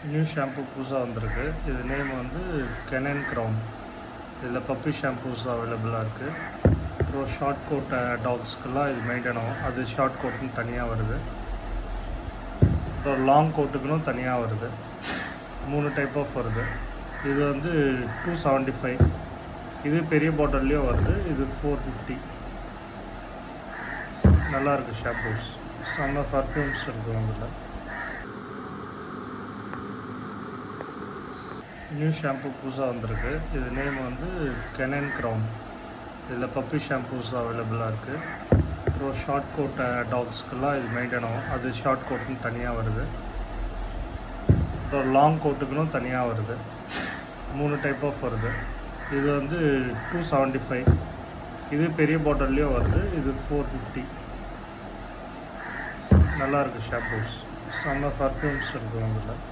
New shampoo புதுசாக வந்திருக்கு. இது நேம் வந்து கெனன் க்ரௌன். இதில் பப்பி ஷாம்பூஸ் அவைலபிளாக இருக்குது. அப்புறம் ஷார்ட் கோட் டாக்ஸ்க்கெல்லாம் இது மெயின்டைன் ஆகும். அது ஷார்ட் கோட்டுன்னு தனியாக வருது. அப்புறம் லாங் கோட்டுக்குன்னு தனியாக வருது. 3 டைப் ஆஃப் வருது. இது வந்து 275. இது பெரிய பாட்டில்லையும் வருது. இது 450. நல்லாயிருக்கு ஷாம்பூஸ். செம்ம பர்ஃப்யூம்ஸ் இருக்குது அதில். நியூ ஷாம்பு புதுசாக வந்திருக்கு. இது நேம் வந்து கெனன் க்ரௌன். இதில் பப்பி ஷாம்பூஸ் அவைலபிளாக இருக்குது. அப்புறம் ஷார்ட் கோட் டாக்ஸ்க்கெல்லாம் இது மெயின்டைன் ஆகும். அது ஷார்ட் கோட்டுன்னு தனியாக வருது. அப்புறம் லாங் கோட்டுக்குன்னு தனியாக வருது. 3 டைப் ஆஃப் வருது. இது வந்து 275. இது பெரிய பாட்டில்லையும் வருது. இது 450. நல்லாயிருக்கு ஷாம்பூஸ். செம்ம பர்ஃப்யூம்ஸ் இருக்குது அதில்.